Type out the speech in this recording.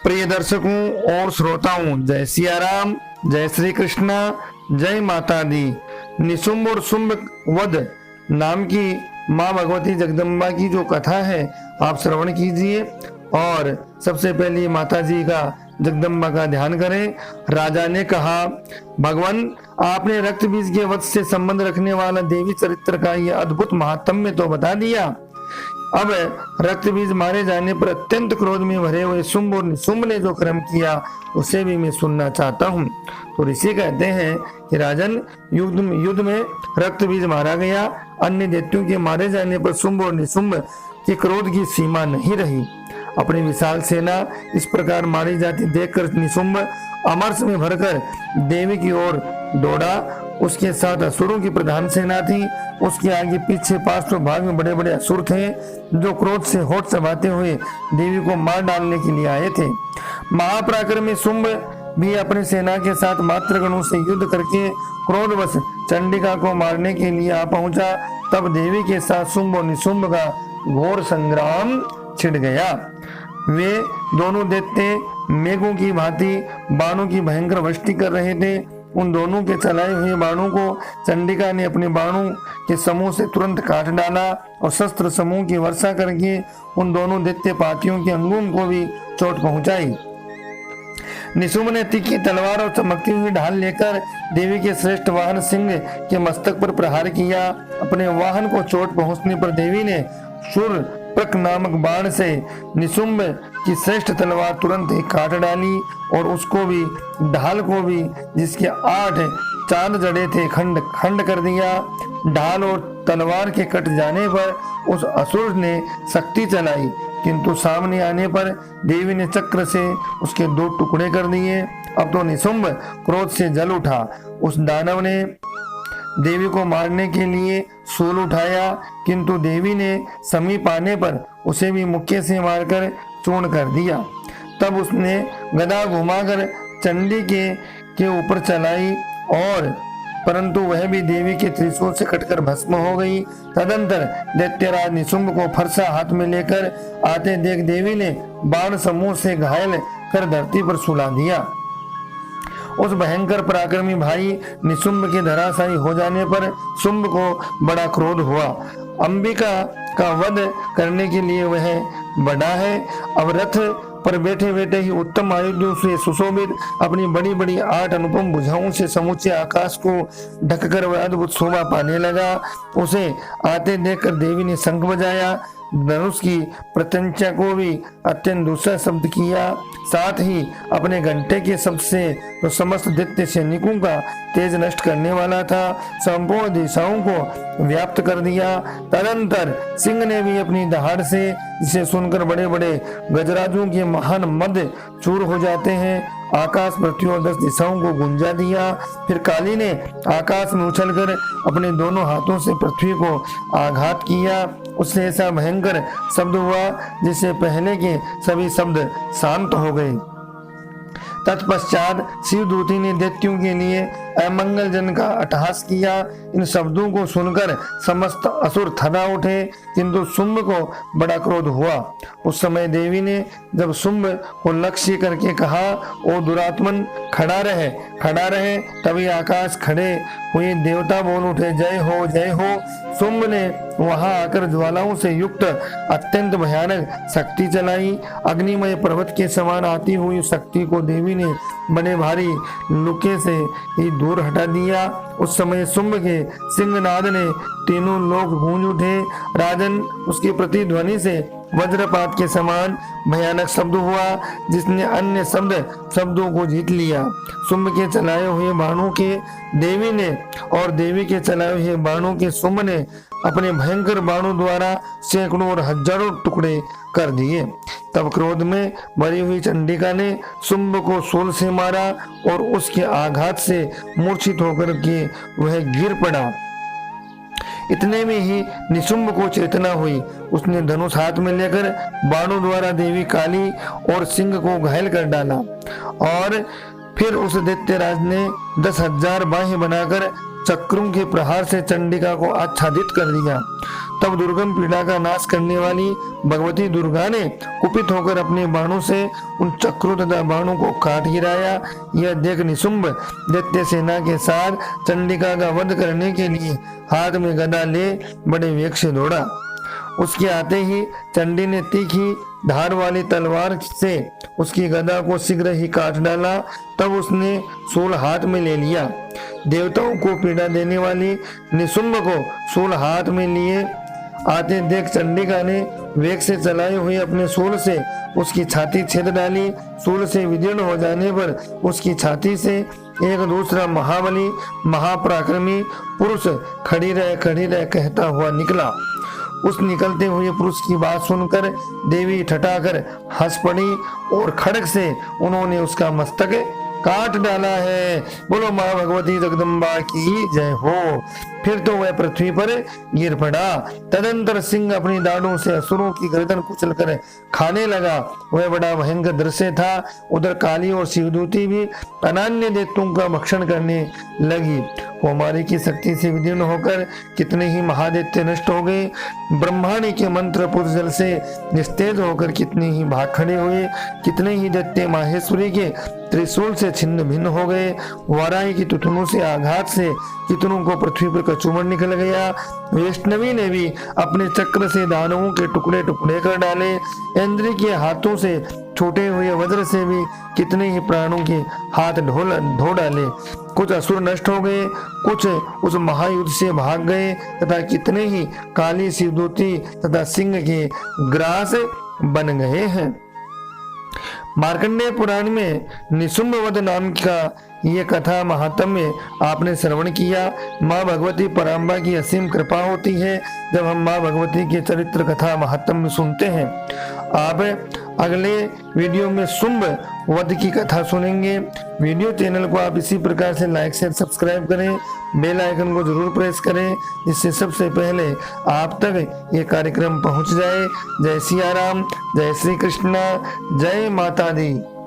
प्रिय दर्शकों और श्रोताओं, जय सिया राम, जय श्री कृष्णा, जय माता दी। निशुंभ और शुंभ वध नाम की माँ भगवती जगदम्बा की जो कथा है आप श्रवण कीजिए और सबसे पहले माता जी का जगदम्बा का ध्यान करें। राजा ने कहा, भगवान आपने रक्त बीज के वध से संबंध रखने वाला देवी चरित्र का यह अद्भुत महात्म्य तो बता दिया, अब रक्त बीज मारे जाने पर अत्यंत क्रोध में भरे हुए शुंभ और निशुंभ ने जो कर्म किया उसे भी मैं सुनना चाहता हूँ। तो ऋषि कहते हैं कि राजन, युद्ध में रक्त बीज मारा गया। अन्य दैत्यों के मारे जाने पर शुंभ और निशुंभ के क्रोध की सीमा नहीं रही। अपनी विशाल सेना इस प्रकार मारी जाती देखकर निशुंभ अमरस में भरकर देवी की ओर दौड़ा। उसके साथ असुरों की प्रधान सेना थी। उसके आगे पीछे 500 भाग में बड़े बड़े असुर थे जो क्रोध से होठ चबाते हुए देवी को मार डालने के लिए आए थे। महापराक्रमी शुंभ भी अपनी सेना के साथ मातृगणों से युद्ध करके क्रोधवश चंडिका को मारने के लिए आ पहुंचा। तब देवी के साथ शुंभ और निशुंभ का घोर संग्राम छिड़ गया। वे दोनों दैत्य मेघों की भांति बाणों की भयंकर वृष्टि कर रहे थे। उन दोनों के चलाए हुए बाणों को चंडिका ने अपने बाणों के समूह से तुरंत काट डाला और शस्त्र समूह की वर्षा करके उन दोनों दैत्य पातियों के अंगों को भी चोट पहुंचाई। निशुंभ ने तीखी तलवार और चमकती हुई ढाल लेकर देवी के श्रेष्ठ वाहन सिंह के मस्तक पर प्रहार किया। अपने वाहन को चोट पहुंचने पर देवी ने शूर प्रक नामक बाण से निशुंभ की श्रेष्ठ तलवार तुरंत ही काट डाली और उसको भी, ढाल को भी, जिसके 8 चांद जड़े थे, खंड खंड कर दिया। ढाल और तलवार के कट जाने पर उस असुर ने शक्ति चलाई, किंतु सामने आने पर देवी ने चक्र से उसके 2 टुकड़े कर दिए। अब तो निशुंभ क्रोध से जल उठा। उस दानव ने देवी को मारने के लिए शूल उठाया, किंतु देवी ने समीप आने पर उसे भी मुक्के से मारकर चूर्ण कर दिया। तब उसने गदा घुमाकर चंडी के ऊपर चलाई और परंतु वह भी देवी के त्रिशूल से कटकर भस्म हो गई। तदंतर दैत्यराज निशुंभ को फरसा हाथ में लेकर आते देख देवी ने बाण समूह से घायल कर धरती पर सुला दिया। उस भयंकर पराक्रमी भाई निशुंभ के धराशायी हो जाने पर शुंभ को बड़ा क्रोध हुआ। अंबिका का वध करने के लिए वह बड़ा है। अब रथ पर बैठे बैठे ही उत्तम आयुधों से सुशोभित अपनी बड़ी बड़ी 8 अनुपम भुजाओं से समूचे आकाश को ढककर वह अद्भुत शोभा पाने लगा। उसे आते देखकर देवी ने शंख बजाया, धनुष की प्रत्यंचा को भी अत्यंत दूसरा शब्द किया, साथ ही अपने घंटे के शब्द से तो समस्त दैत्य सैनिकों का तेज नष्ट करने वाला था संपूर्ण दिशाओं को व्याप्त कर दिया। तदंतर सिंह ने भी अपनी दहाड़ से, जिसे सुनकर बड़े बड़े गजराजों के महान मध्य चूर हो जाते हैं, आकाश पृथ्वी और 10 दिशाओं को गुंजा दिया। फिर काली ने आकाश में उछलकर अपने दोनों हाथों से पृथ्वी को आघात किया। उससे ऐसा भयंकर शब्द हुआ जिससे पहले के सभी शब्द शांत हो गए। तत्पश्चात शिवदूती ने दैत्यों के लिए अमंगल जन का अट्टहास किया। इन शब्दों को सुनकर समस्त असुर थर्रा उठे, किंतु शुंभ को बड़ा क्रोध हुआ। उस समय देवी ने जब शुंभ को लक्ष्य करके कहा, ओ दुरात्मन, खड़ा रहे, खड़ा रहे, तभी आकाश खड़े हुए देवता बोल उठे, जय हो, जय हो। शुंभ ने वहां आकर ज्वालाओं से युक्त अत्यंत भयानक शक्ति चलाई। अग्निमय पर्वत के समान आती हुई शक्ति को देवी ने बड़े भारी लुके से ही दूर हटा दिया। उस समय शुंभ के सिंहनाद ने तीनों लोक गूंज उठे। राजन, उसकी प्रतिध्वनि से वज्रपात के समान भयानक शब्द हुआ जिसने अन्य शब्दों को जीत लिया। शुंभ के चलाए हुए बाणों के देवी ने और देवी के चलाए हुए बाणों के शुंभ ने अपने भयंकर बाणों द्वारा सैकड़ों और हजारों टुकड़े कर दिए। तब क्रोध में भरी हुई चंडिका ने शुंभ को शूल से मारा और उसके आघात से मूर्छित होकर के वह गिर पड़ा। इतने में ही निशुंभ को चेतना हुई। उसने धनुष हाथ में लेकर बाणों द्वारा देवी काली और सिंह को घायल कर डाला और फिर उस दैत्यराज ने 10,000 बाहें बनाकर चक्रों के प्रहार से चंडिका को आच्छादित कर दिया। तब दुर्गम पीड़ा का नाश करने वाली भगवती दुर्गा ने कुपित होकर अपने बाणों से उन चक्रों तथा बाणों को काट गिराया। यह देख निशुंभ दैत्य सेना के साथ चंडिका का वध करने के लिए हाथ में गदा ले बड़े वेग से दौड़ा। उसके आते ही चंडी ने तीखी धार वाली तलवार से उसकी गदा को शीघ्र ही काट डाला। तब उसने शूल हाथ में ले लिया। देवताओं को पीड़ा देने वाली निशुंभ को शूल हाथ में लिए आते देख चंडिका ने वेग से चलाए हुए अपने शूल से उसकी छाती छेद डाली। शूल से विदीर्ण हो जाने पर उसकी छाती से एक दूसरा महाबली महापराक्रमी पुरुष खड़ी रह कहता हुआ निकला। उस निकलते हुए पुरुष की बात सुनकर देवी ठठाकर हंस पड़ी और खड़ग से उन्होंने उसका मस्तक काट डाला है। बोलो माँ भगवती जगदम्बा की जय हो। फिर तो वह पृथ्वी पर गिर पड़ा। तदंतर सिंह अपनी दाढ़ों से असुरों की गर्दन कुचलकर खाने लगा। वह बड़ा भयंकर दृश्य था। उधर काली और शिवदूती भी अनान्य दैत्यों का भक्षण करने लगी। कुमारी की शक्ति से विदीर्ण होकर कितने ही महादैत्य नष्ट हो गए। ब्रह्माणी के मंत्र पुरुष जल से निस्तेज होकर कितने ही भाग खड़े हुए। कितने ही दैत्य माहेश्वरी के त्रिशूल से छिन्न भिन्न हो गए। वाराही की तुतुनों से आघात से कितनों को पृथ्वी पर कचूमर निकल गया। वैष्णवी ने भी अपने चक्र से दानवों के टुकड़े टुकड़े कर डाले। इंद्र के हाथों से छूटे हुए वज्र से भी कितने ही प्राणों के हाथ धो डाले। कुछ असुर नष्ट हो गए, कुछ उस महायुद्ध से भाग गए तथा कितने ही काली शिवदूती तथा सिंह के ग्रास बन गए हैं। मार्कंडेय पुराण में निशुंभ वध नाम का ये कथा महात्म्य आपने श्रवण किया। माँ भगवती पराम्बा की असीम कृपा होती है जब हम माँ भगवती के चरित्र कथा महात्म्य सुनते हैं। आप अगले वीडियो में शुंभ वध की कथा सुनेंगे। वीडियो चैनल को आप इसी प्रकार से लाइक शेयर सब्सक्राइब करें। बेल आइकन को जरूर प्रेस करें जिससे सबसे पहले आप तक ये कार्यक्रम पहुंच जाए। जय सिया राम, जय श्री कृष्णा, जय माता दी।